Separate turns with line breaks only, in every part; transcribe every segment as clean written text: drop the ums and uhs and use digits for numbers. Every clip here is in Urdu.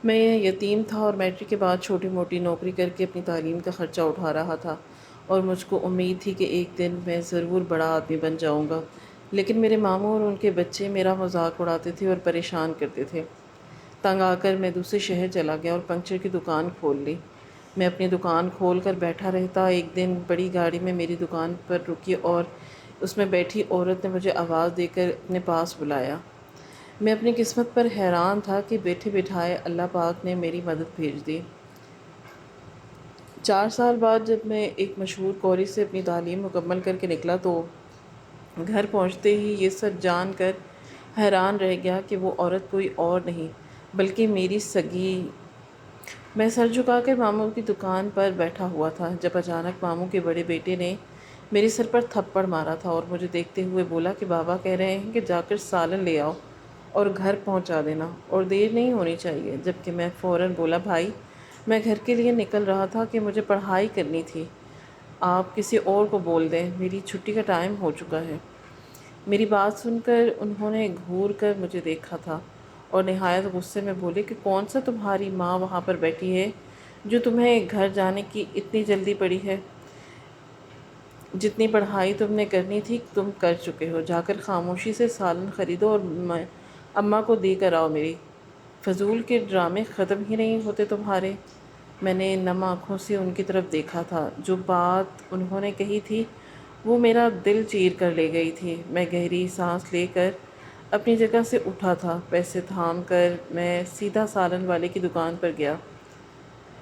میں یتیم تھا اور میٹرک کے بعد چھوٹی موٹی نوکری کر کے اپنی تعلیم کا خرچہ اٹھا رہا تھا، اور مجھ کو امید تھی کہ ایک دن میں ضرور بڑا آدمی بن جاؤں گا۔ لیکن میرے ماموں اور ان کے بچے میرا مذاق اڑاتے تھے اور پریشان کرتے تھے۔ تنگ آ کر میں دوسرے شہر چلا گیا اور پنکچر کی دکان کھول لی۔ میں اپنی دکان کھول کر بیٹھا رہتا۔ ایک دن بڑی گاڑی میں میری دکان پر رکی اور اس میں بیٹھی عورت نے مجھے آواز دے کر اپنے پاس بلایا۔ میں اپنی قسمت پر حیران تھا کہ بیٹھے بٹھائے اللہ پاک نے میری مدد بھیج دی۔ 4 سال بعد جب میں ایک مشہور کالج سے اپنی تعلیم مکمل کر کے نکلا تو گھر پہنچتے ہی یہ سب جان کر حیران رہ گیا کہ وہ عورت کوئی اور نہیں بلکہ میری سگی۔ میں سر جھکا کر ماموں کی دکان پر بیٹھا ہوا تھا جب اچانک ماموں کے بڑے بیٹے نے میرے سر پر تھپڑ مارا تھا اور مجھے دیکھتے ہوئے بولا کہ بابا کہہ رہے ہیں کہ جا کر سالن لے آؤ اور گھر پہنچا دینا اور دیر نہیں ہونی چاہیے، جبکہ میں فوراً بولا بھائی میں گھر کے لیے نکل رہا تھا کہ مجھے پڑھائی کرنی تھی، آپ کسی اور کو بول دیں، میری چھٹی کا ٹائم ہو چکا ہے۔ میری بات سن کر انہوں نے گھور کر مجھے دیکھا تھا اور نہایت غصے میں بولے کہ کون سا تمہاری ماں وہاں پر بیٹھی ہے جو تمہیں گھر جانے کی اتنی جلدی پڑی ہے؟ جتنی پڑھائی تم نے کرنی تھی تم کر چکے ہو، جا کر خاموشی سے سالن خریدو اور اماں کو دے کر آؤ، میری فضول کے ڈرامے ختم ہی نہیں ہوتے تمہارے۔ میں نے نم آنکھوں سے ان کی طرف دیکھا تھا۔ جو بات انہوں نے کہی تھی وہ میرا دل چیر کر لے گئی تھی۔ میں گہری سانس لے کر اپنی جگہ سے اٹھا تھا، پیسے تھام کر میں سیدھا سالن والے کی دکان پر گیا،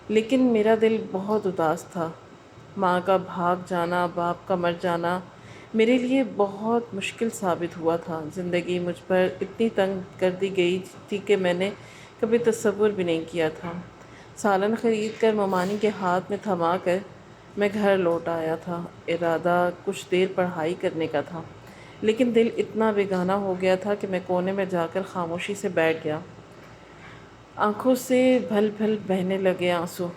لیکن میرا دل بہت اداس تھا۔ ماں کا بھاگ جانا، باپ کا مر جانا میرے لیے بہت مشکل ثابت ہوا تھا۔ زندگی مجھ پر اتنی تنگ کر دی گئی تھی کہ میں نے کبھی تصور بھی نہیں کیا تھا۔ سالن خرید کر ممانی کے ہاتھ میں تھما کر میں گھر لوٹ آیا تھا۔ ارادہ کچھ دیر پڑھائی کرنے کا تھا، لیکن دل اتنا بیگانہ ہو گیا تھا کہ میں کونے میں جا کر خاموشی سے بیٹھ گیا۔ آنکھوں سے بھل بھل بہنے لگے آنسو۔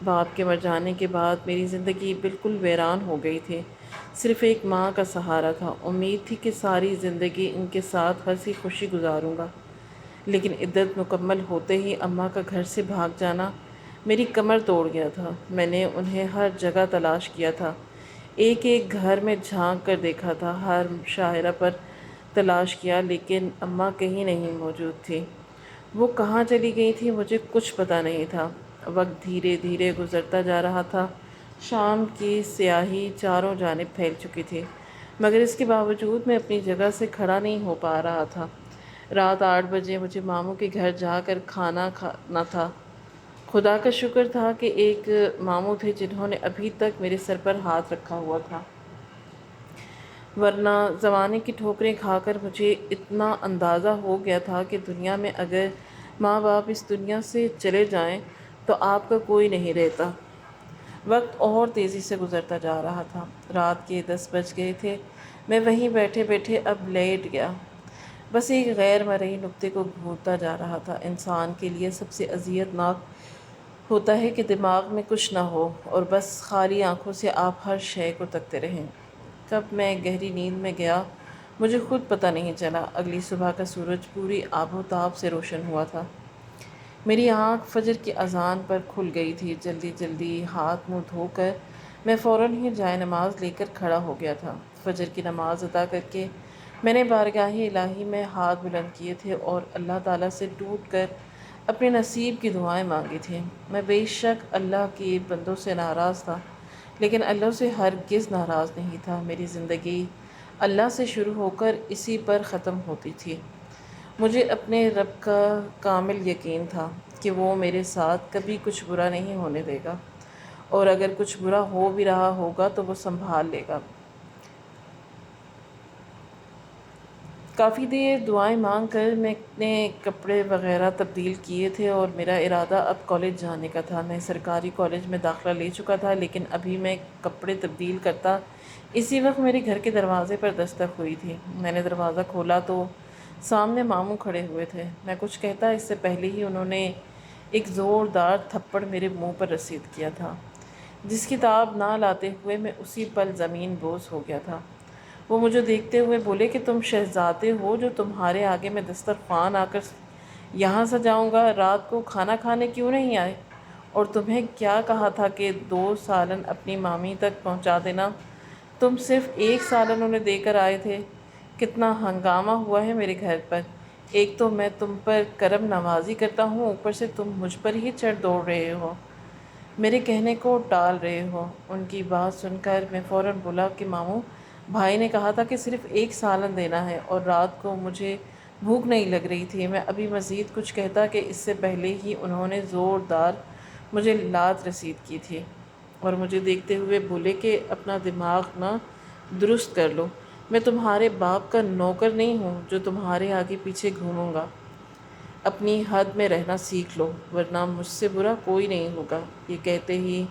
باپ کے مر جانے کے بعد میری زندگی بالکل ویران ہو گئی تھی۔ صرف ایک ماں کا سہارا تھا، امید تھی کہ ساری زندگی ان کے ساتھ ہنسی خوشی گزاروں گا، لیکن عدت مکمل ہوتے ہی اماں کا گھر سے بھاگ جانا میری کمر توڑ گیا تھا۔ میں نے انہیں ہر جگہ تلاش کیا تھا، ایک ایک گھر میں جھانک کر دیکھا تھا، ہر شاہراہ پر تلاش کیا، لیکن اماں کہیں نہیں موجود تھی۔ وہ کہاں چلی گئی تھی مجھے کچھ پتہ نہیں تھا۔ وقت دھیرے دھیرے گزرتا جا رہا تھا، شام کی سیاہی چاروں جانب پھیل چکی تھی، مگر اس کے باوجود میں اپنی جگہ سے کھڑا نہیں ہو پا رہا تھا۔ رات 8 بجے مجھے ماموں کے گھر جا کر کھانا کھانا تھا۔ خدا کا شکر تھا کہ ایک ماموں تھے جنہوں نے ابھی تک میرے سر پر ہاتھ رکھا ہوا تھا، ورنہ زمانے کی ٹھوکریں کھا کر مجھے اتنا اندازہ ہو گیا تھا کہ دنیا میں اگر ماں باپ اس دنیا سے چلے جائیں تو آپ کا کوئی نہیں رہتا۔ وقت اور تیزی سے گزرتا جا رہا تھا، رات کے 10 بج گئے تھے۔ میں وہیں بیٹھے بیٹھے اب لیٹ گیا، بس ایک غیر مرئی نکتے کو گھورتا جا رہا تھا۔ انسان کے لیے سب سے اذیت ناک ہوتا ہے کہ دماغ میں کچھ نہ ہو اور بس خالی آنکھوں سے آپ ہر شے کو تکتے رہیں۔ کب میں گہری نیند میں گیا مجھے خود پتہ نہیں چلا۔ اگلی صبح کا سورج پوری آب و تاب سے روشن ہوا تھا۔ میری آنکھ فجر کی اذان پر کھل گئی تھی۔ جلدی جلدی ہاتھ منہ دھو کر میں فوراً ہی جائے نماز لے کر کھڑا ہو گیا تھا۔ فجر کی نماز ادا کر کے میں نے بارگاہ الہی میں ہاتھ بلند کیے تھے اور اللہ تعالیٰ سے ٹوٹ کر اپنے نصیب کی دعائیں مانگی تھیں۔ میں بے شک اللہ کے بندوں سے ناراض تھا، لیکن اللہ سے ہرگز ناراض نہیں تھا۔ میری زندگی اللہ سے شروع ہو کر اسی پر ختم ہوتی تھی۔ مجھے اپنے رب کا کامل یقین تھا کہ وہ میرے ساتھ کبھی کچھ برا نہیں ہونے دے گا، اور اگر کچھ برا ہو بھی رہا ہوگا تو وہ سنبھال لے گا۔ کافی دیر دعائیں مانگ کر میں نے کپڑے وغیرہ تبدیل کیے تھے اور میرا ارادہ اب کالج جانے کا تھا۔ میں سرکاری کالج میں داخلہ لے چکا تھا، لیکن ابھی میں کپڑے تبدیل کرتا اسی وقت میرے گھر کے دروازے پر دستک ہوئی تھی۔ میں نے دروازہ کھولا تو سامنے ماموں کھڑے ہوئے تھے۔ میں کچھ کہتا اس سے پہلے ہی انہوں نے ایک زوردار تھپڑ میرے منہ پر رسید کیا تھا، جس کی تاب نہ لاتے ہوئے میں اسی پل زمین بوس ہو گیا تھا۔ وہ مجھے دیکھتے ہوئے بولے کہ تم شہزادے ہو جو تمہارے آگے میں دسترخوان آ کر یہاں سے جاؤں گا، رات کو کھانا کھانے کیوں نہیں آئے؟ اور تمہیں کیا کہا تھا کہ 2 سالن اپنی مامی تک پہنچا دینا؟ تم صرف 1 سالن انہیں دے کر آئے تھے۔ کتنا ہنگامہ ہوا ہے میرے گھر پر، ایک تو میں تم پر کرم نوازی کرتا ہوں، اوپر سے تم مجھ پر ہی چڑھ دوڑ رہے ہو، میرے کہنے کو ٹال رہے ہو۔ ان کی بات سن کر میں فوراً بولا کہ ماموں، بھائی نے کہا تھا کہ صرف 1 سالن دینا ہے، اور رات کو مجھے بھوک نہیں لگ رہی تھی۔ میں ابھی مزید کچھ کہتا کہ اس سے پہلے ہی انہوں نے زوردار مجھے لات رسید کی تھی اور مجھے دیکھتے ہوئے بولے کہ اپنا دماغ نہ درست کر لو، میں تمہارے باپ کا نوکر نہیں ہوں جو تمہارے آگے پیچھے گھوموں گا۔ اپنی حد میں رہنا سیکھ لو، ورنہ مجھ سے برا کوئی نہیں ہوگا۔ یہ کہتے ہی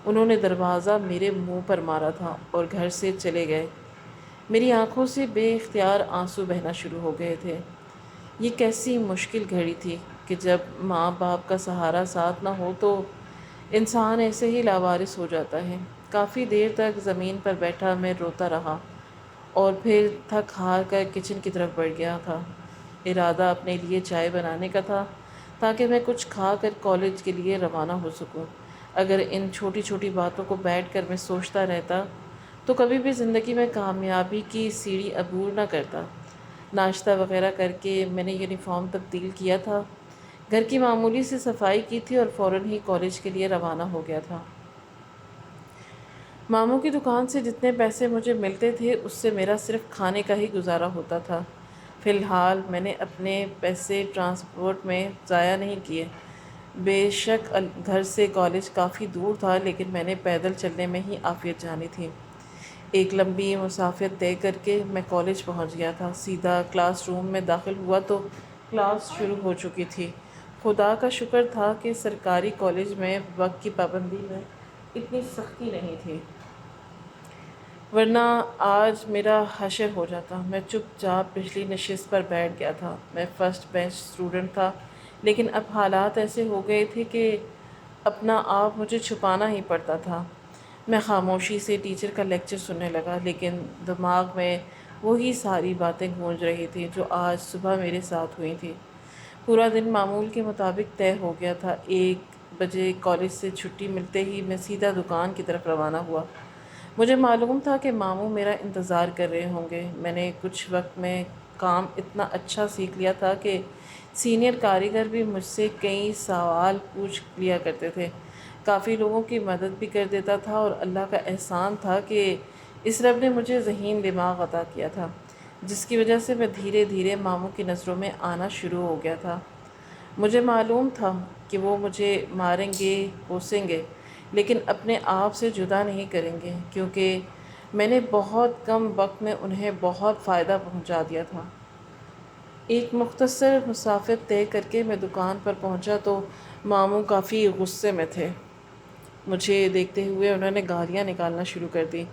انہوں نے دروازہ میرے منہ پر مارا تھا اور گھر سے چلے گئے۔ میری آنکھوں سے بے اختیار آنسو بہنا شروع ہو گئے تھے۔ یہ کیسی مشکل گھڑی تھی کہ جب ماں باپ کا سہارا ساتھ نہ ہو تو انسان ایسے ہی لاوارث ہو جاتا ہے۔ کافی دیر تک زمین پر بیٹھا میں روتا رہا اور پھر تھک ہار کر کچن کی طرف بڑھ گیا تھا۔ ارادہ اپنے لیے چائے بنانے کا تھا تاکہ میں کچھ کھا کر کالج کے لیے روانہ ہو سکوں۔ اگر ان چھوٹی چھوٹی باتوں کو بیٹھ کر میں سوچتا رہتا تو کبھی بھی زندگی میں کامیابی کی سیڑھی عبور نہ کرتا۔ ناشتہ وغیرہ کر کے میں نے یونیفارم تبدیل کیا تھا، گھر کی معمولی سی صفائی کی تھی اور فوراً ہی کالج کے لیے روانہ ہو گیا تھا۔ ماموں کی دکان سے جتنے پیسے مجھے ملتے تھے اس سے میرا صرف کھانے کا ہی گزارا ہوتا تھا۔ فی الحال میں نے اپنے پیسے ٹرانسپورٹ میں ضائع نہیں کیے۔ بے شک گھر سے کالج کافی دور تھا، لیکن میں نے پیدل چلنے میں ہی عافیت جانی تھی۔ ایک لمبی مسافت طے کر کے میں کالج پہنچ گیا تھا۔ سیدھا کلاس روم میں داخل ہوا تو کلاس شروع ہو چکی تھی۔ خدا کا شکر تھا کہ سرکاری کالج میں وقت کی پابندی میں اتنی سختی نہیں تھی، ورنہ آج میرا حشر ہو جاتا۔ میں چپ چاپ پچھلی نشست پر بیٹھ گیا تھا۔ میں فرسٹ بینچ اسٹوڈنٹ تھا، لیکن اب حالات ایسے ہو گئے تھے کہ اپنا آپ مجھے چھپانا ہی پڑتا تھا۔ میں خاموشی سے ٹیچر کا لیکچر سننے لگا، لیکن دماغ میں وہی ساری باتیں گونج رہی تھیں جو آج صبح میرے ساتھ ہوئی تھیں۔ پورا دن معمول کے مطابق طے ہو گیا تھا۔ 1 بجے کالج سے چھٹی ملتے ہی میں سیدھا دکان کی طرف روانہ ہوا۔ مجھے معلوم تھا کہ ماموں میرا انتظار کر رہے ہوں گے۔ میں نے کچھ وقت میں کام اتنا اچھا سیکھ لیا تھا کہ سینئر کاریگر بھی مجھ سے کئی سوال پوچھ لیا کرتے تھے، کافی لوگوں کی مدد بھی کر دیتا تھا، اور اللہ کا احسان تھا کہ اس رب نے مجھے ذہین دماغ عطا کیا تھا، جس کی وجہ سے میں دھیرے دھیرے ماموں کی نظروں میں آنا شروع ہو گیا تھا۔ مجھے معلوم تھا کہ وہ مجھے ماریں گے، کوسیں گے، لیکن اپنے آپ سے جدا نہیں کریں گے، کیونکہ میں نے بہت کم وقت میں انہیں بہت فائدہ پہنچا دیا تھا۔ ایک مختصر مسافت طے کر کے میں دکان پر پہنچا تو ماموں کافی غصے میں تھے۔ مجھے دیکھتے ہوئے انہوں نے گالیاں نکالنا شروع کر دی۔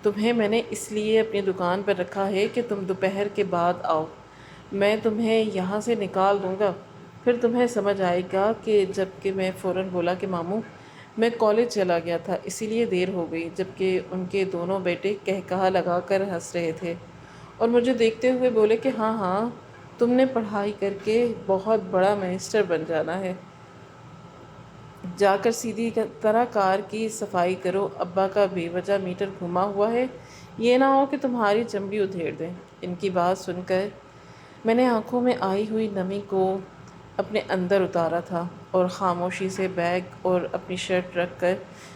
تمہیں میں نے اس لیے اپنی دکان پر رکھا ہے کہ تم دوپہر کے بعد آؤ، میں تمہیں یہاں سے نکال دوں گا، پھر تمہیں سمجھ آئے گا کہ جبکہ میں فوراً بولا کہ ماموں، میں کالج چلا گیا تھا اسی لیے دیر ہو گئی، جبکہ ان کے دونوں بیٹے کہکہا لگا کر ہنس رہے تھے اور مجھے دیکھتے ہوئے بولے کہ ہاں ہاں، تم نے پڑھائی کر کے بہت بڑا مینسٹر بن جانا ہے، جا کر سیدھی طرح کار کی صفائی کرو، ابا کا بے وجہ میٹر گھما ہوا ہے، یہ نہ ہو کہ تمہاری چمڑی ادھیڑ دیں۔ ان کی بات سن کر میں نے آنکھوں میں آئی ہوئی نمی کو اپنے اندر اتارا تھا اور خاموشی سے بیگ اور اپنی شرٹ رکھ کر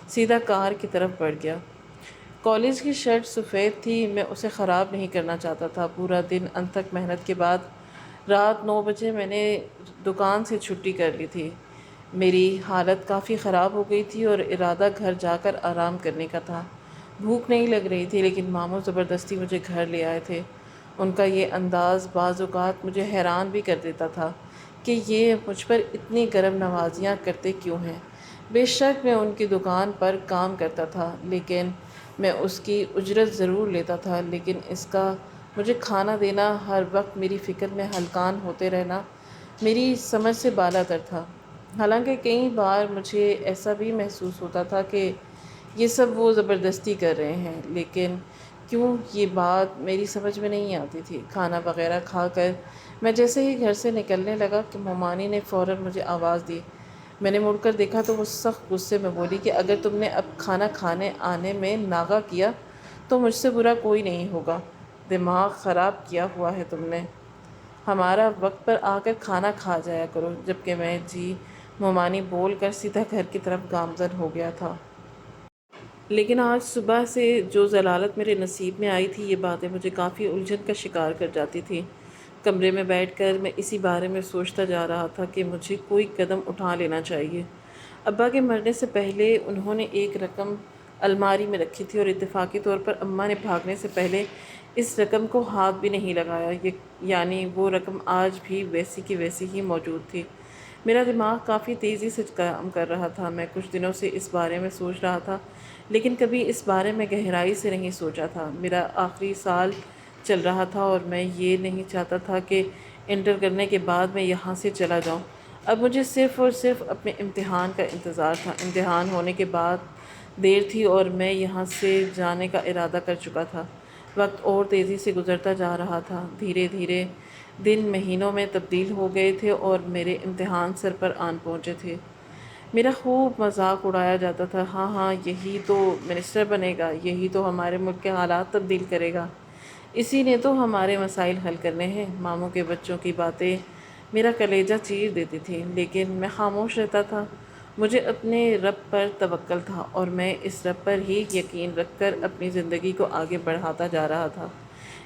سیدھا کار کی طرف بڑھ گیا۔ کالج کی شرٹ سفید تھی، میں اسے خراب نہیں کرنا چاہتا تھا۔ پورا دن انتھک محنت کے بعد رات 9 بجے میں نے دکان سے چھٹی کر لی تھی۔ میری حالت کافی خراب ہو گئی تھی اور ارادہ گھر جا کر آرام کرنے کا تھا۔ بھوک نہیں لگ رہی تھی، لیکن ماموں زبردستی مجھے گھر لے آئے تھے۔ ان کا یہ انداز بعض اوقات مجھے حیران بھی کر دیتا تھا کہ یہ مجھ پر اتنی کرم نوازیاں کرتے کیوں ہیں۔ بے شک میں ان کی دکان پر کام کرتا تھا، لیکن میں اس کی اجرت ضرور لیتا تھا، لیکن اس کا مجھے کھانا دینا، ہر وقت میری فکر میں ہلکان ہوتے رہنا میری سمجھ سے بالاتر تھا۔ حالانکہ کئی بار مجھے ایسا بھی محسوس ہوتا تھا کہ یہ سب وہ زبردستی کر رہے ہیں، لیکن کیوں یہ بات میری سمجھ میں نہیں آتی تھی۔ کھانا وغیرہ کھا کر میں جیسے ہی گھر سے نکلنے لگا کہ مومانی نے فوراً مجھے آواز دی۔ میں نے مڑ کر دیکھا تو وہ سخت غصے میں بولی کہ اگر تم نے اب کھانا کھانے آنے میں ناغہ کیا تو مجھ سے برا کوئی نہیں ہوگا۔ دماغ خراب کیا ہوا ہے تم نے، ہمارا وقت پر آ کر کھانا کھا جایا کرو۔ جبکہ میں جی مومانی بول کر سیدھا گھر کی طرف گامزن ہو گیا تھا۔ لیکن آج صبح سے جو ضلالت میرے نصیب میں آئی تھی، یہ باتیں مجھے کافی الجھن کا شکار کر جاتی تھیں۔ کمرے میں بیٹھ کر میں اسی بارے میں سوچتا جا رہا تھا کہ مجھے کوئی قدم اٹھا لینا چاہیے۔ ابا کے مرنے سے پہلے انہوں نے ایک رقم الماری میں رکھی تھی اور اتفاقی طور پر اماں نے بھاگنے سے پہلے اس رقم کو ہاتھ بھی نہیں لگایا، یعنی وہ رقم آج بھی ویسی کی ویسی ہی موجود تھی۔ میرا دماغ کافی تیزی سے کام کر رہا تھا۔ میں کچھ دنوں سے اس بارے میں سوچ رہا تھا، لیکن کبھی اس بارے میں گہرائی سے نہیں سوچا تھا۔ میرا آخری سال چل رہا تھا اور میں یہ نہیں چاہتا تھا کہ انٹر کرنے کے بعد میں یہاں سے چلا جاؤں۔ اب مجھے صرف اور صرف اپنے امتحان کا انتظار تھا۔ امتحان ہونے کے بعد دیر تھی اور میں یہاں سے جانے کا ارادہ کر چکا تھا۔ وقت اور تیزی سے گزرتا جا رہا تھا۔ دھیرے دھیرے دن مہینوں میں تبدیل ہو گئے تھے اور میرے امتحان سر پر آن پہنچے تھے۔ میرا خوب مذاق اڑایا جاتا تھا۔ ہاں ہاں، یہی تو منسٹر بنے گا، یہی تو ہمارے ملک کے حالات تبدیل کرے گا، اسی نے تو ہمارے مسائل حل کرنے ہیں۔ ماموں کے بچوں کی باتیں میرا کلیجہ چیر دیتی تھیں، لیکن میں خاموش رہتا تھا۔ مجھے اپنے رب پر توکل تھا اور میں اس رب پر ہی یقین رکھ کر اپنی زندگی کو آگے بڑھاتا جا رہا تھا۔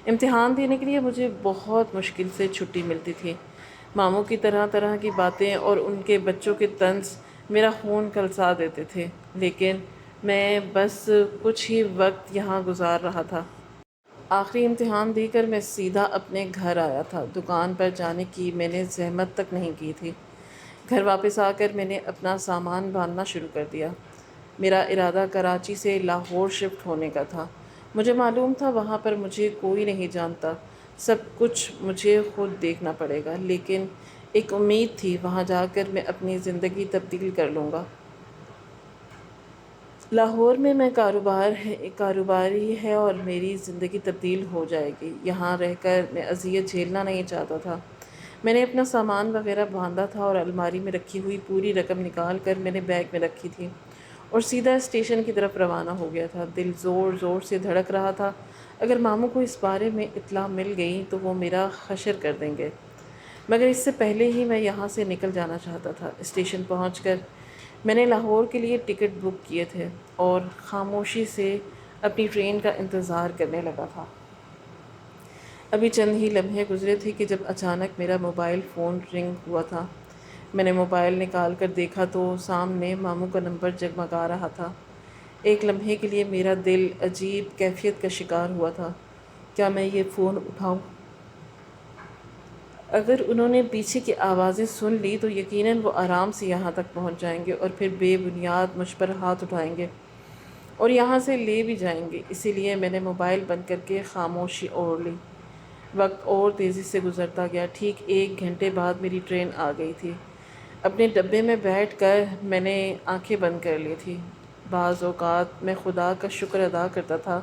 امتحان دینے کے لیے مجھے بہت مشکل سے چھٹی ملتی تھی۔ ماموں کی طرح طرح کی باتیں اور ان کے بچوں کے طنز میرا خون کھلسا دیتے تھے، لیکن میں بس کچھ ہی وقت یہاں گزار رہا تھا۔ آخری امتحان دے کر میں سیدھا اپنے گھر آیا تھا۔ دکان پر جانے کی میں نے زحمت تک نہیں کی تھی۔ گھر واپس آ کر میں نے اپنا سامان باندھنا شروع کر دیا۔ میرا ارادہ کراچی سے لاہور شفٹ ہونے کا تھا۔ مجھے معلوم تھا وہاں پر مجھے کوئی نہیں جانتا، سب کچھ مجھے خود دیکھنا پڑے گا، لیکن ایک امید تھی، وہاں جا کر میں اپنی زندگی تبدیل کر لوں گا۔ لاہور میں میں کاروباری ہے اور میری زندگی تبدیل ہو جائے گی۔ یہاں رہ کر میں اذیت جھیلنا نہیں چاہتا تھا۔ میں نے اپنا سامان وغیرہ باندھا تھا اور الماری میں رکھی ہوئی پوری رقم نکال کر میں نے بیگ میں رکھی تھی اور سیدھا اسٹیشن کی طرف روانہ ہو گیا تھا۔ دل زور زور سے دھڑک رہا تھا، اگر ماموں کو اس بارے میں اطلاع مل گئی تو وہ میرا حشر کر دیں گے، مگر اس سے پہلے ہی میں یہاں سے نکل جانا چاہتا تھا۔ اسٹیشن پہنچ کر میں نے لاہور کے لیے ٹکٹ بک کیے تھے اور خاموشی سے اپنی ٹرین کا انتظار کرنے لگا تھا۔ ابھی چند ہی لمحے گزرے تھے کہ جب اچانک میرا موبائل فون رنگ ہوا تھا۔ میں نے موبائل نکال کر دیکھا تو سامنے ماموں کا نمبر جگمگا رہا تھا۔ ایک لمحے کے لیے میرا دل عجیب کیفیت کا شکار ہوا تھا۔ کیا میں یہ فون اٹھاؤں؟ اگر انہوں نے پیچھے کی آوازیں سن لی تو یقیناً وہ آرام سے یہاں تک پہنچ جائیں گے اور پھر بے بنیاد مجھ پر ہاتھ اٹھائیں گے اور یہاں سے لے بھی جائیں گے۔ اسی لیے میں نے موبائل بند کر کے خاموشی اوڑھ لی۔ وقت اور تیزی سے گزرتا گیا۔ ٹھیک 1 گھنٹے بعد میری ٹرین آ گئی تھی۔ اپنے ڈبے میں بیٹھ کر میں نے آنکھیں بند کر لی تھی۔ بعض اوقات میں خدا کا شکر ادا کرتا تھا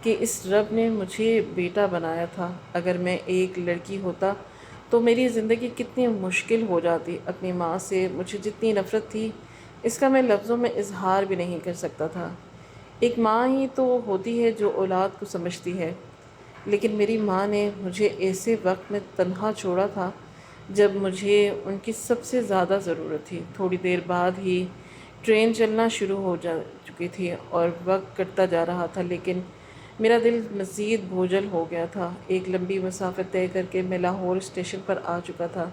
کہ اس رب نے مجھے بیٹا بنایا تھا۔ اگر میں ایک لڑکی ہوتا تو میری زندگی کتنی مشکل ہو جاتی۔ اپنی ماں سے مجھے جتنی نفرت تھی، اس کا میں لفظوں میں اظہار بھی نہیں کر سکتا تھا۔ ایک ماں ہی تو ہوتی ہے جو اولاد کو سمجھتی ہے، لیکن میری ماں نے مجھے ایسے وقت میں تنہا چھوڑا تھا جب مجھے ان کی سب سے زیادہ ضرورت تھی۔ تھوڑی دیر بعد ہی ٹرین چلنا شروع ہو چکی تھی اور وقت کٹتا جا رہا تھا، لیکن میرا دل مزید بوجھل ہو گیا تھا۔ ایک لمبی مسافت طے کر کے میں لاہور اسٹیشن پر آ چکا تھا۔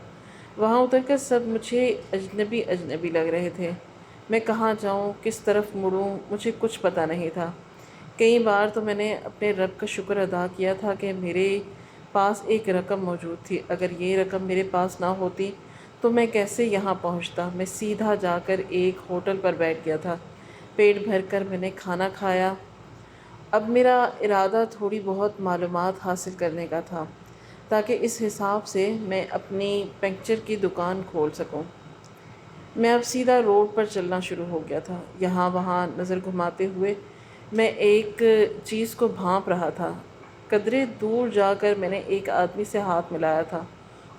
وہاں اتر کر سب مجھے اجنبی اجنبی لگ رہے تھے۔ میں کہاں جاؤں، کس طرف مڑوں، مجھے کچھ پتہ نہیں تھا۔ کئی بار تو میں نے اپنے رب کا شکر ادا کیا تھا کہ میرے پاس ایک رقم موجود تھی۔ اگر یہ رقم میرے پاس نہ ہوتی تو میں کیسے یہاں پہنچتا؟ میں سیدھا جا کر ایک ہوٹل پر بیٹھ گیا تھا۔ پیٹ بھر کر میں نے کھانا کھایا۔ اب میرا ارادہ تھوڑی بہت معلومات حاصل کرنے کا تھا تاکہ اس حساب سے میں اپنی پنکچر کی دکان کھول سکوں۔ میں اب سیدھا روڈ پر چلنا شروع ہو گیا تھا، یہاں وہاں نظر گھماتے ہوئے۔ میں ایک چیز کو بھانپ رہا تھا۔ قدرے دور جا کر میں نے ایک آدمی سے ہاتھ ملایا تھا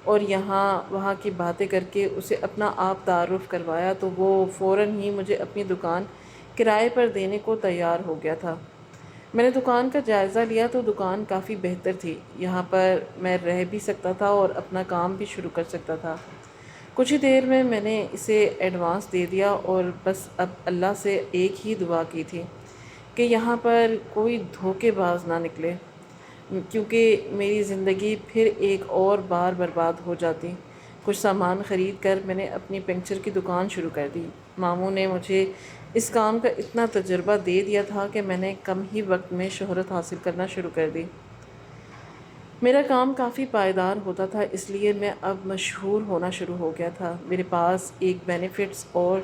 اور یہاں وہاں کی باتیں کر کے اسے اپنا آپ تعارف کروایا تو وہ فوراً ہی مجھے اپنی دکان کرائے پر دینے کو تیار ہو گیا تھا۔ میں نے دکان کا جائزہ لیا تو دکان کافی بہتر تھی، یہاں پر میں رہ بھی سکتا تھا اور اپنا کام بھی شروع کر سکتا تھا۔ کچھ ہی دیر میں نے اسے ایڈوانس دے دیا اور بس اب اللہ سے ایک ہی دعا کی تھی کہ یہاں پر کوئی دھوکے باز نہ نکلے، کیونکہ میری زندگی پھر ایک اور بار برباد ہو جاتی۔ کچھ سامان خرید کر میں نے اپنی پنکچر کی دکان شروع کر دی۔ ماموں نے مجھے اس کام کا اتنا تجربہ دے دیا تھا کہ میں نے کم ہی وقت میں شہرت حاصل کرنا شروع کر دی۔ میرا کام کافی پائیدار ہوتا تھا، اس لیے میں اب مشہور ہونا شروع ہو گیا تھا۔ میرے پاس ایک بینیفٹس اور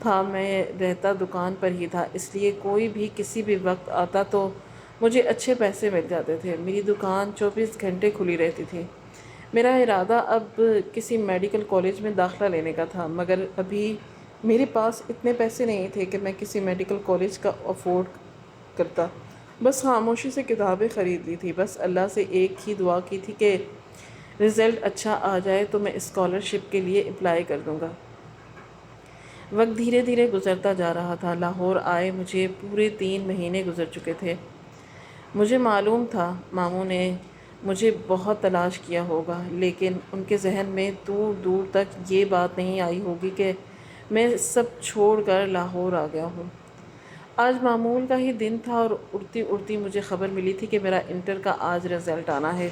تھا، میں رہتا دکان پر ہی تھا، اس لیے کوئی بھی کسی بھی وقت آتا تو مجھے اچھے پیسے مل جاتے تھے۔ میری دکان 24 گھنٹے کھلی رہتی تھی۔ میرا ارادہ اب کسی میڈیکل کالج میں داخلہ لینے کا تھا، مگر ابھی میرے پاس اتنے پیسے نہیں تھے کہ میں کسی میڈیکل کالج کا افورڈ کرتا۔ بس خاموشی سے کتابیں خرید لی تھی، بس اللہ سے ایک ہی دعا کی تھی کہ رزلٹ اچھا آ جائے تو میں اسکالرشپ کے لیے اپلائی کر دوں گا۔ وقت دھیرے دھیرے گزرتا جا رہا تھا۔ لاہور آئے مجھے پورے 3 مہینے گزر چکے تھے۔ مجھے معلوم تھا ماموں نے مجھے بہت تلاش کیا ہوگا، لیکن ان کے ذہن میں دور دور تک یہ بات نہیں آئی ہوگی کہ میں سب چھوڑ کر لاہور آ گیا ہوں۔ آج معمول کا ہی دن تھا اور اڑتی اڑتی مجھے خبر ملی تھی کہ میرا انٹر کا آج رزلٹ آنا ہے۔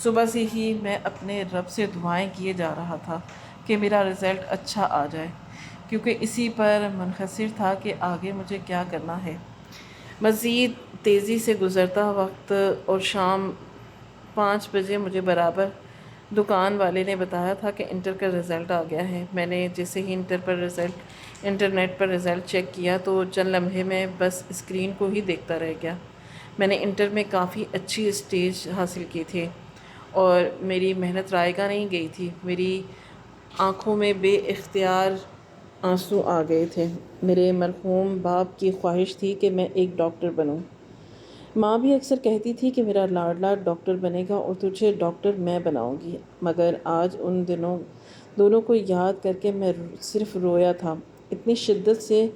صبح سے ہی میں اپنے رب سے دعائیں کیے جا رہا تھا کہ میرا رزلٹ اچھا آ جائے، کیونکہ اسی پر منحصر تھا کہ آگے مجھے کیا کرنا ہے۔ مزید تیزی سے گزرتا وقت اور شام 5 بجے مجھے برابر دکان والے نے بتایا تھا کہ انٹر کا رزلٹ آ گیا ہے۔ میں نے جیسے ہی انٹرنیٹ پر رزلٹ چیک کیا تو چند لمحے میں بس اسکرین کو ہی دیکھتا رہ گیا۔ میں نے انٹر میں کافی اچھی اسٹیج حاصل کی تھی اور میری محنت رائگاں نہیں گئی تھی۔ میری آنکھوں میں بے اختیار آنسو آ گئے تھے۔ میرے مرحوم باپ کی خواہش تھی کہ میں ایک ڈاکٹر بنوں۔ ماں بھی اکثر کہتی تھی کہ میرا لاڈلا ڈاکٹر بنے گا اور تجھے ڈاکٹر میں بناؤں گی، مگر آج ان دونوں کو یاد کر کے میں صرف رویا تھا، اتنی شدت سے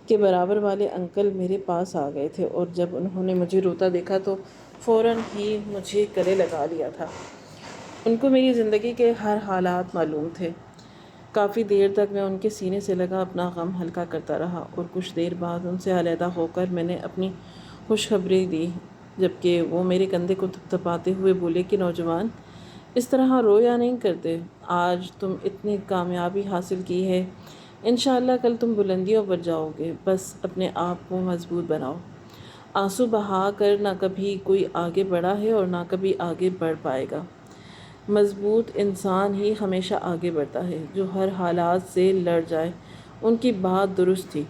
کہ برابر والے انکل میرے پاس آ گئے تھے اور جب انہوں نے مجھے روتا دیکھا تو فوراً ہی مجھے گلے لگا لیا تھا۔ ان کو میری زندگی کے ہر حالات معلوم تھے۔ کافی دیر تک میں ان کے سینے سے لگا اپنا غم ہلکا کرتا رہا اور کچھ دیر بعد ان سے علیحدہ ہو کر میں نے اپنی خوشخبری دی، جبکہ وہ میرے کندھے کو تھپتھپاتے ہوئے بولے کہ نوجوان، اس طرح رویا نہیں کرتے، آج تم اتنی کامیابی حاصل کی ہے، انشاءاللہ کل تم بلندیوں پر جاؤ گے، بس اپنے آپ کو مضبوط بناؤ۔ آنسو بہا کر نہ کبھی کوئی آگے بڑھا ہے اور نہ کبھی آگے بڑھ پائے گا۔ مضبوط انسان ہی ہمیشہ آگے بڑھتا ہے، جو ہر حالات سے لڑ جائے۔ ان کی بات درست تھی،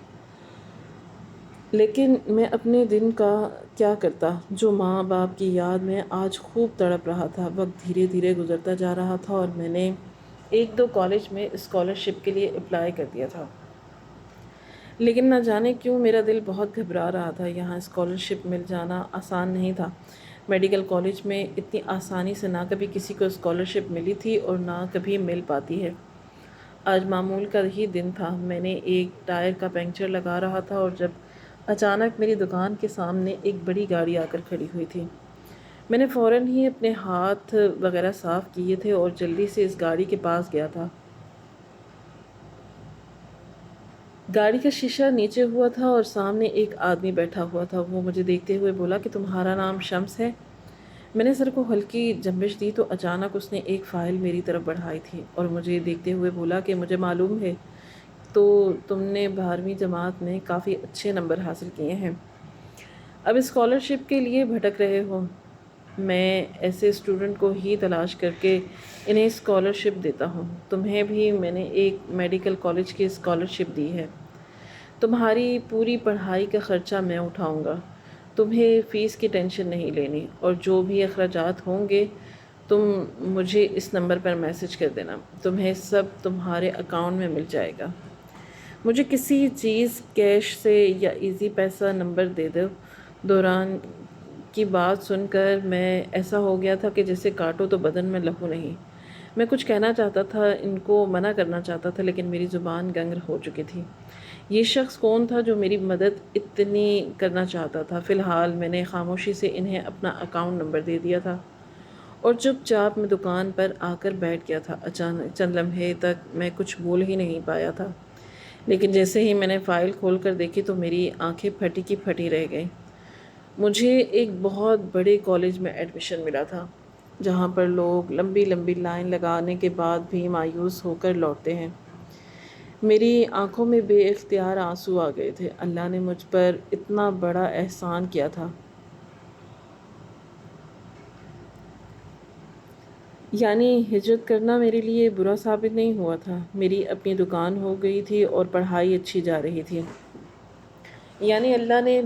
لیکن میں اپنے دن کا کیا کرتا جو ماں باپ کی یاد میں آج خوب تڑپ رہا تھا۔ وقت دھیرے دھیرے گزرتا جا رہا تھا اور میں نے 1-2 کالج میں اسکالرشپ کے لیے اپلائی کر دیا تھا، لیکن نہ جانے کیوں میرا دل بہت گھبرا رہا تھا۔ یہاں اسکالرشپ مل جانا آسان نہیں تھا۔ میڈیکل کالج میں اتنی آسانی سے نہ کبھی کسی کو اسکالرشپ ملی تھی اور نہ کبھی مل پاتی ہے۔ آج معمول کا ہی دن تھا۔ میں نے ایک ٹائر کا پنکچر لگا رہا تھا اور جب اچانک میری دکان کے سامنے ایک بڑی گاڑی آ کر کھڑی ہوئی تھی۔ میں نے فوراً ہی اپنے ہاتھ وغیرہ صاف کیے تھے اور جلدی سے اس گاڑی کے پاس گیا تھا۔ گاڑی کا شیشہ نیچے ہوا تھا اور سامنے ایک آدمی بیٹھا ہوا تھا۔ وہ مجھے دیکھتے ہوئے بولا کہ تمہارا نام شمس ہے؟ میں نے سر کو ہلکی جنبش دی تو اچانک اس نے ایک فائل میری طرف بڑھائی تھی اور مجھے دیکھتے ہوئے بولا کہ مجھے معلوم ہے تو تم نے 12ویں جماعت میں کافی اچھے نمبر حاصل کیے ہیں، اب اسکالرشپ کے لیے بھٹک رہے ہو۔ میں ایسے اسٹوڈنٹ کو ہی تلاش کر کے انہیں اسکالرشپ دیتا ہوں۔ تمہیں بھی میں نے ایک میڈیکل کالج کی اسکالرشپ دی ہے۔ تمہاری پوری پڑھائی کا خرچہ میں اٹھاؤں گا، تمہیں فیس کی ٹینشن نہیں لینی، اور جو بھی اخراجات ہوں گے تم مجھے اس نمبر پر میسج کر دینا، تمہیں سب تمہارے اکاؤنٹ میں مل جائے گا۔ مجھے کسی چیز کیش سے یا ایزی پیسہ نمبر دے دو دوران کی بات سن کر میں ایسا ہو گیا تھا کہ جیسے کاٹو تو بدن میں لہو نہیں۔ میں کچھ کہنا چاہتا تھا، ان کو منع کرنا چاہتا تھا، لیکن میری زبان گنگ ہو چکی تھی۔ یہ شخص کون تھا جو میری مدد اتنی کرنا چاہتا تھا؟ فی الحال میں نے خاموشی سے انہیں اپنا اکاؤنٹ نمبر دے دیا تھا اور چپ چاپ میں دکان پر آ کر بیٹھ گیا تھا۔ اچانک چند لمحے تک میں کچھ بول ہی نہیں پایا تھا، لیکن جیسے ہی میں نے فائل کھول کر دیکھی تو میری آنکھیں پھٹی کی پھٹی رہ گئیں۔ مجھے ایک بہت بڑے کالج میں ایڈمیشن ملا تھا، جہاں پر لوگ لمبی لمبی لائن لگانے کے بعد بھی مایوس ہو کر لوٹتے ہیں۔ میری آنکھوں میں بے اختیار آنسو آ گئے تھے۔ اللہ نے مجھ پر اتنا بڑا احسان کیا تھا، یعنی ہجرت کرنا میرے لیے برا ثابت نہیں ہوا تھا۔ میری اپنی دکان ہو گئی تھی اور پڑھائی اچھی جا رہی تھی، یعنی اللہ نے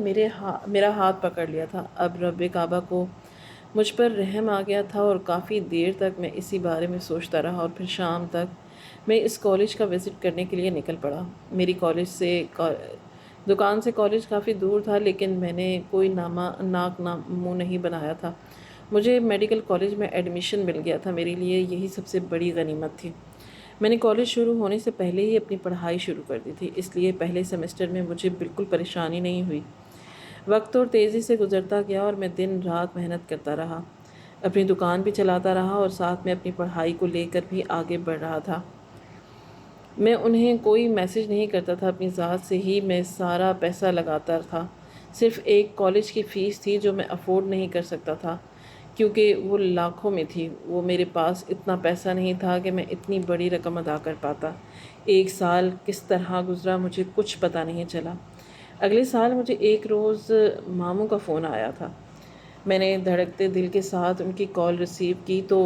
میرا ہاتھ پکڑ لیا تھا۔ اب رب کعبہ کو مجھ پر رحم آ گیا تھا، اور کافی دیر تک میں اسی بارے میں سوچتا رہا، اور پھر شام تک میں اس کالج کا وزٹ کرنے کے لیے نکل پڑا۔ میری دکان سے کالج کافی دور تھا، لیکن میں نے کوئی ناک منہ نہیں بنایا تھا۔ مجھے میڈیکل کالج میں ایڈمیشن مل گیا تھا، میرے لیے یہی سب سے بڑی غنیمت تھی۔ میں نے کالج شروع ہونے سے پہلے ہی اپنی پڑھائی شروع کر دی تھی، اس لیے پہلے سیمسٹر میں مجھے بالکل پریشانی نہیں ہوئی۔ وقت اور تیزی سے گزرتا گیا اور میں دن رات محنت کرتا رہا، اپنی دکان بھی چلاتا رہا اور ساتھ میں اپنی پڑھائی کو لے کر بھی آگے بڑھ رہا تھا۔ میں انہیں کوئی میسج نہیں کرتا تھا، اپنی ذات سے ہی میں سارا پیسہ لگاتا تھا۔ صرف ایک کالج کی فیس تھی جو میں افورڈ نہیں کر سکتا تھا، کیونکہ وہ لاکھوں میں تھی۔ وہ میرے پاس اتنا پیسہ نہیں تھا کہ میں اتنی بڑی رقم ادا کر پاتا۔ ایک سال کس طرح گزرا مجھے کچھ پتہ نہیں چلا۔ اگلے سال مجھے ایک روز ماموں کا فون آیا تھا۔ میں نے دھڑکتے دل کے ساتھ ان کی کال ریسیو کی تو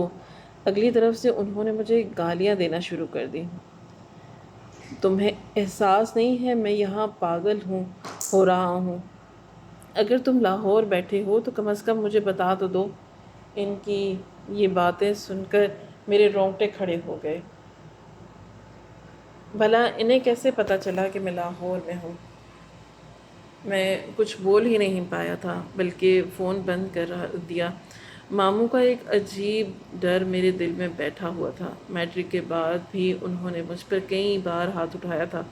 اگلی طرف سے انہوں نے مجھے گالیاں دینا شروع کر دی۔ تمہیں احساس نہیں ہے میں یہاں پاگل ہو رہا ہوں؟ اگر تم لاہور بیٹھے ہو تو کم از کم مجھے بتا تو دو۔ ان کی یہ باتیں سن کر میرے رونگٹے کھڑے ہو گئے۔ بھلا انہیں کیسے پتہ چلا کہ میں لاہور میں ہوں؟ میں کچھ بول ہی نہیں پایا تھا، بلکہ فون بند کر دیا۔ ماموں کا ایک عجیب ڈر میرے دل میں بیٹھا ہوا تھا۔ میٹرک کے بعد بھی انہوں نے مجھ پر کئی بار ہاتھ اٹھایا تھا،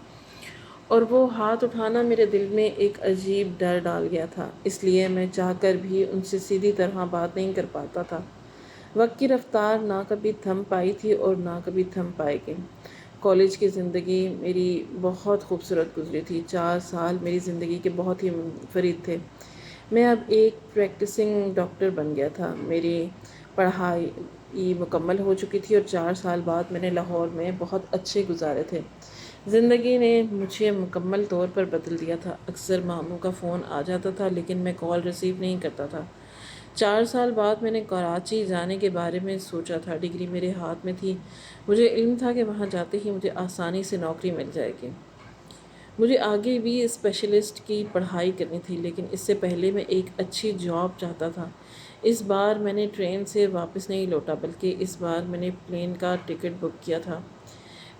اور وہ ہاتھ اٹھانا میرے دل میں ایک عجیب ڈر ڈال گیا تھا۔ اس لیے میں چاہ کر بھی ان سے سیدھی طرح بات نہیں کر پاتا تھا۔ وقت کی رفتار نہ کبھی تھم پائی تھی اور نہ کبھی تھم پائے گی۔ کالج کی زندگی میری بہت خوبصورت گزری تھی۔ 4 سال میری زندگی کے بہت ہی منفرد تھے۔ میں اب ایک پریکٹسنگ ڈاکٹر بن گیا تھا، میری پڑھائی مکمل ہو چکی تھی، اور 4 سال بعد میں نے لاہور میں بہت اچھے گزارے تھے۔ زندگی نے مجھے مکمل طور پر بدل دیا تھا۔ اکثر ماموں کا فون آ جاتا تھا، لیکن میں کال ریسیو نہیں کرتا تھا۔ 4 سال بعد میں نے کراچی جانے کے بارے میں سوچا تھا۔ ڈگری میرے ہاتھ میں تھی، مجھے علم تھا کہ وہاں جاتے ہی مجھے آسانی سے نوکری مل جائے گی۔ مجھے آگے بھی اسپیشلسٹ کی پڑھائی کرنی تھی، لیکن اس سے پہلے میں ایک اچھی جاب چاہتا تھا۔ اس بار میں نے ٹرین سے واپس نہیں لوٹا، بلکہ اس بار میں نے پلین کا ٹکٹ بک کیا تھا۔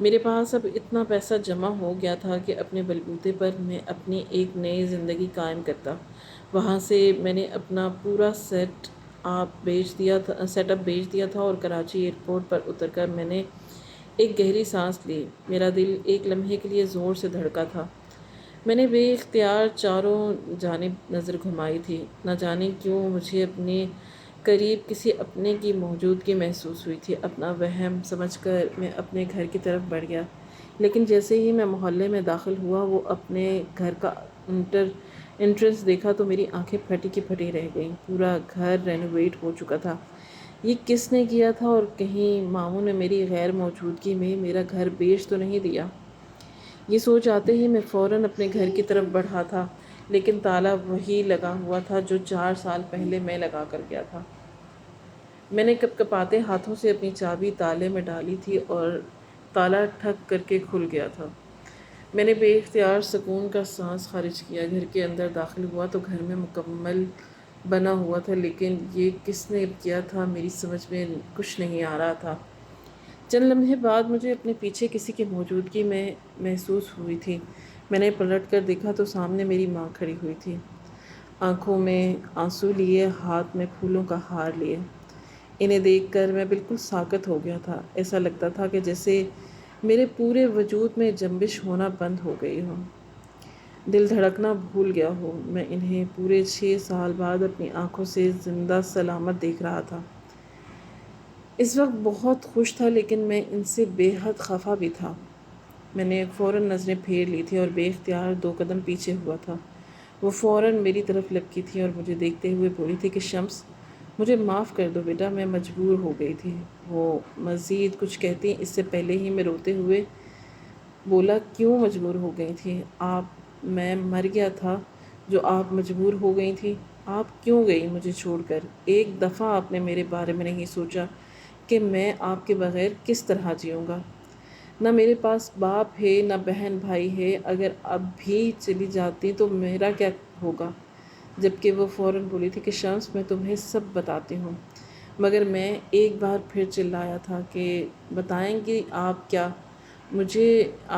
میرے پاس اب اتنا پیسہ جمع ہو گیا تھا کہ اپنے بلبوتے پر میں اپنی ایک نئی زندگی قائم کرتا۔ وہاں سے میں نے اپنا پورا سیٹ اپ بیچ دیا تھا اور کراچی ایئرپورٹ پر اتر کر میں نے ایک گہری سانس لی۔ میرا دل ایک لمحے کے لیے زور سے دھڑکا تھا۔ میں نے بے اختیار چاروں جانب نظر گھمائی تھی۔ نہ جانے کیوں مجھے اپنے قریب کسی اپنے کی موجودگی محسوس ہوئی تھی۔ اپنا وہم سمجھ کر میں اپنے گھر کی طرف بڑھ گیا، لیکن جیسے ہی میں محلے میں داخل ہوا، وہ اپنے گھر کا انٹرنس دیکھا تو میری آنکھیں پھٹی کی پھٹی رہ گئیں۔ پورا گھر رینوویٹ ہو چکا تھا۔ یہ کس نے کیا تھا، اور کہیں ماموں نے میری غیر موجودگی میں میرا گھر بیچ تو نہیں دیا؟ یہ سوچ آتے ہی میں فوراً اپنے گھر کی طرف بڑھا تھا، لیکن تالا وہی لگا ہوا تھا جو 4 سال پہلے میں لگا کر گیا تھا۔ میں نے کپکپاتے ہاتھوں سے اپنی چابی تالے میں ڈالی تھی اور تالا ٹھک کر کے کھل گیا تھا۔ میں نے بے اختیار سکون کا سانس خارج کیا۔ گھر کے اندر داخل ہوا تو گھر میں مکمل بنا ہوا تھا، لیکن یہ کس نے کیا تھا میری سمجھ میں کچھ نہیں آ رہا تھا۔ چند لمحے بعد مجھے اپنے پیچھے کسی کی موجودگی میں محسوس ہوئی تھی۔ میں نے پلٹ کر دیکھا تو سامنے میری ماں کھڑی ہوئی تھی، آنکھوں میں آنسو لیے، ہاتھ میں پھولوں کا ہار لیے۔ انہیں دیکھ کر میں بالکل ساکت ہو گیا تھا۔ ایسا لگتا تھا کہ جیسے میرے پورے وجود میں جنبش ہونا بند ہو گئی ہو، دل دھڑکنا بھول گیا ہو۔ میں انہیں پورے 6 سال بعد اپنی آنکھوں سے زندہ سلامت دیکھ رہا تھا۔ اس وقت بہت خوش تھا، لیکن میں ان سے بے حد خفا بھی تھا۔ میں نے فوراً نظریں پھیر لی تھی اور بے اختیار 2 قدم پیچھے ہوا تھا۔ وہ فوراً میری طرف لپکی تھی اور مجھے دیکھتے ہوئے بولی تھی کہ شمس، مجھے معاف کر دو بیٹا، میں مجبور ہو گئی تھی۔ وہ مزید کچھ کہتی اس سے پہلے ہی میں روتے ہوئے بولا، کیوں مجبور ہو گئی تھی آپ؟ میں مر گیا تھا جو آپ مجبور ہو گئی تھی؟ آپ کیوں گئی مجھے چھوڑ کر؟ ایک دفعہ آپ نے میرے بارے میں نہیں سوچا کہ میں آپ کے بغیر کس طرح جیوں گا؟ نہ میرے پاس باپ ہے، نہ بہن بھائی ہے۔ اگر اب بھی چلی جاتی تو میرا کیا ہوگا؟ جبکہ وہ فوراً بولی تھی کہ شمس، میں تمہیں سب بتاتی ہوں۔ مگر میں ایک بار پھر چلایا تھا کہ بتائیں گی آپ کیا؟ مجھے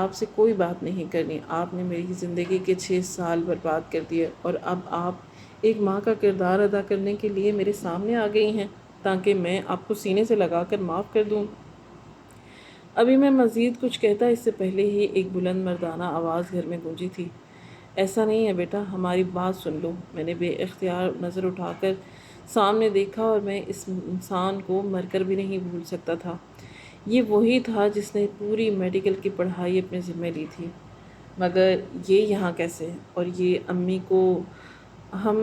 آپ سے کوئی بات نہیں کرنی۔ آپ نے میری زندگی کے 6 سال برباد کر دیے اور اب آپ ایک ماں کا کردار ادا کرنے کے لیے میرے سامنے آ گئی ہیں تاکہ میں آپ کو سینے سے لگا کر معاف کر دوں۔ ابھی میں مزید کچھ کہتا اس سے پہلے ہی ایک بلند مردانہ آواز گھر میں گونجی تھی، ایسا نہیں ہے بیٹا، ہماری بات سن لو۔ میں نے بے اختیار نظر اٹھا کر سامنے دیکھا اور میں اس انسان کو مر کر بھی نہیں بھول سکتا تھا۔ یہ وہی تھا جس نے پوری میڈیکل کی پڑھائی اپنے ذمہ لی تھی، مگر یہ یہاں کیسے؟ اور یہ امی کو ہم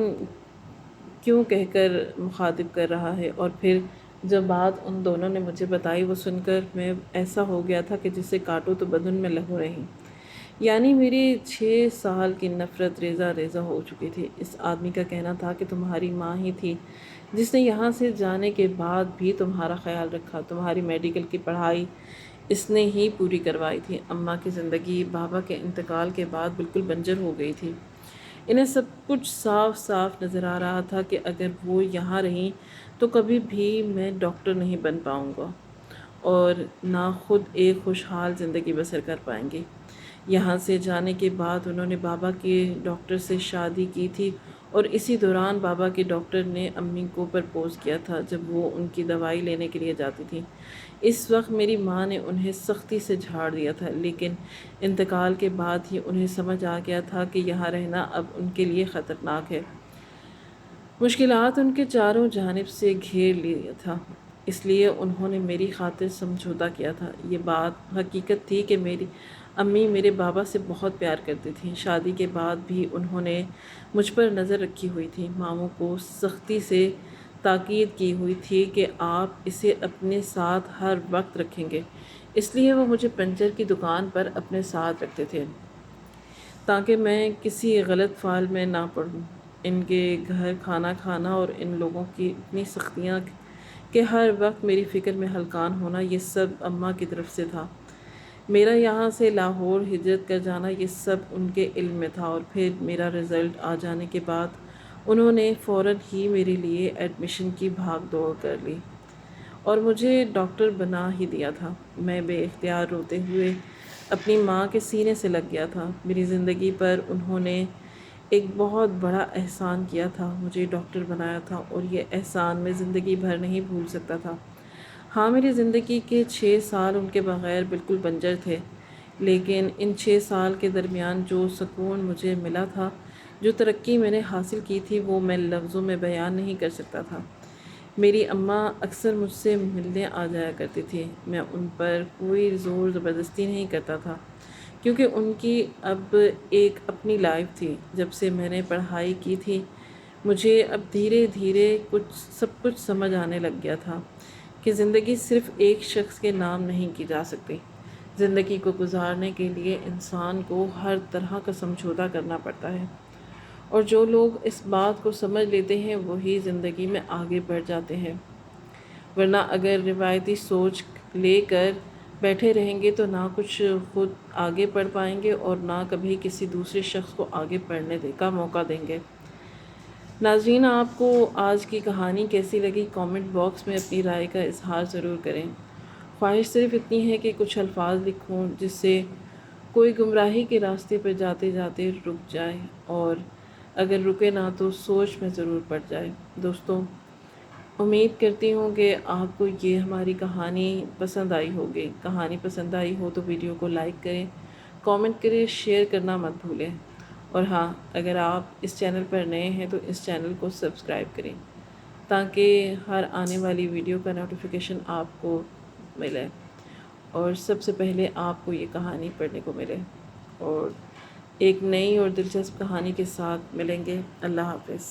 کیوں کہہ کر مخاطب کر رہا ہے؟ اور پھر جو بات ان دونوں نے مجھے بتائی وہ سن کر میں ایسا ہو گیا تھا کہ جسے کاٹو تو بدن میں لہو رہی، یعنی میری 6 سال کی نفرت ریزہ ریزہ ہو چکی تھی۔ اس آدمی کا کہنا تھا کہ تمہاری ماں ہی تھی جس نے یہاں سے جانے کے بعد بھی تمہارا خیال رکھا، تمہاری میڈیکل کی پڑھائی اس نے ہی پوری کروائی تھی۔ اماں کی زندگی بابا کے انتقال کے بعد بالکل بنجر ہو گئی تھی۔ انہیں سب کچھ صاف صاف نظر آ رہا تھا کہ اگر وہ یہاں رہیں تو کبھی بھی میں ڈاکٹر نہیں بن پاؤں گا اور نہ خود ایک خوشحال زندگی بسر کر پائیں گے۔ یہاں سے جانے کے بعد انہوں نے بابا کے ڈاکٹر سے شادی کی تھی اور اسی دوران بابا کے ڈاکٹر نے امی کو پرپوز کیا تھا جب وہ ان کی دوائی لینے کے لیے جاتی تھی۔ اس وقت میری ماں نے انہیں سختی سے جھاڑ دیا تھا، لیکن انتقال کے بعد ہی انہیں سمجھ آ گیا تھا کہ یہاں رہنا اب ان کے لیے خطرناک ہے۔ مشکلات ان کے چاروں جانب سے گھیر لیا تھا، اس لیے انہوں نے میری خاطر سمجھوتہ کیا تھا۔ یہ بات حقیقت تھی کہ میری امی میرے بابا سے بہت پیار کرتی تھیں۔ شادی کے بعد بھی انہوں نے مجھ پر نظر رکھی ہوئی تھی، ماموں کو سختی سے تاکید کی ہوئی تھی کہ آپ اسے اپنے ساتھ ہر وقت رکھیں گے، اس لیے وہ مجھے پنچر کی دکان پر اپنے ساتھ رکھتے تھے تاکہ میں کسی غلط فعل میں نہ پڑوں۔ ان کے گھر کھانا کھانا اور ان لوگوں کی اتنی سختیاں کہ ہر وقت میری فکر میں ہلکان ہونا، یہ سب اماں کی طرف سے تھا۔ میرا یہاں سے لاہور ہجرت کر جانا، یہ سب ان کے علم میں تھا۔ اور پھر میرا رزلٹ آ جانے کے بعد انہوں نے فوراً ہی میرے لیے ایڈمیشن کی بھاگ دوڑ کر لی اور مجھے ڈاکٹر بنا ہی دیا تھا۔ میں بے اختیار روتے ہوئے اپنی ماں کے سینے سے لگ گیا تھا۔ میری زندگی پر انہوں نے ایک بہت بڑا احسان کیا تھا، مجھے ڈاکٹر بنایا تھا اور یہ احسان میں زندگی بھر نہیں بھول سکتا تھا۔ ہاں، میری زندگی کے 6 سال ان کے بغیر بالکل بنجر تھے، لیکن ان 6 سال کے درمیان جو سکون مجھے ملا تھا، جو ترقی میں نے حاصل کی تھی، وہ میں لفظوں میں بیان نہیں کر سکتا تھا۔ میری اماں اکثر مجھ سے ملنے آ جایا کرتی تھی۔ میں ان پر کوئی زور زبردستی نہیں کرتا تھا کیونکہ ان کی اب ایک اپنی لائف تھی۔ جب سے میں نے پڑھائی کی تھی، مجھے اب دھیرے دھیرے سب کچھ سمجھ آنے لگ گیا تھا کہ زندگی صرف ایک شخص کے نام نہیں کی جا سکتی۔ زندگی کو گزارنے کے لیے انسان کو ہر طرح کا سمجھوتہ کرنا پڑتا ہے، اور جو لوگ اس بات کو سمجھ لیتے ہیں وہی زندگی میں آگے بڑھ جاتے ہیں، ورنہ اگر روایتی سوچ لے کر بیٹھے رہیں گے تو نہ کچھ خود آگے بڑھ پائیں گے اور نہ کبھی کسی دوسرے شخص کو آگے بڑھنے کا موقع دیں گے۔ ناظرین، آپ کو آج کی کہانی کیسی لگی؟ کامنٹ باکس میں اپنی رائے کا اظہار ضرور کریں۔ خواہش صرف اتنی ہے کہ کچھ الفاظ لکھوں جس سے کوئی گمراہی کے راستے پر جاتے جاتے رک جائے، اور اگر رکے نہ تو سوچ میں ضرور پڑ جائے۔ دوستوں، امید کرتی ہوں کہ آپ کو یہ ہماری کہانی پسند آئی ہوگی۔ کہانی پسند آئی ہو تو ویڈیو کو لائک کریں، کامنٹ کریں، شیئر کرنا مت بھولیں، اور ہاں، اگر آپ اس چینل پر نئے ہیں تو اس چینل کو سبسکرائب کریں تاکہ ہر آنے والی ویڈیو کا نوٹیفیکیشن آپ کو ملے اور سب سے پہلے آپ کو یہ کہانی پڑھنے کو ملے۔ اور ایک نئی اور دلچسپ کہانی کے ساتھ ملیں گے۔ اللہ حافظ۔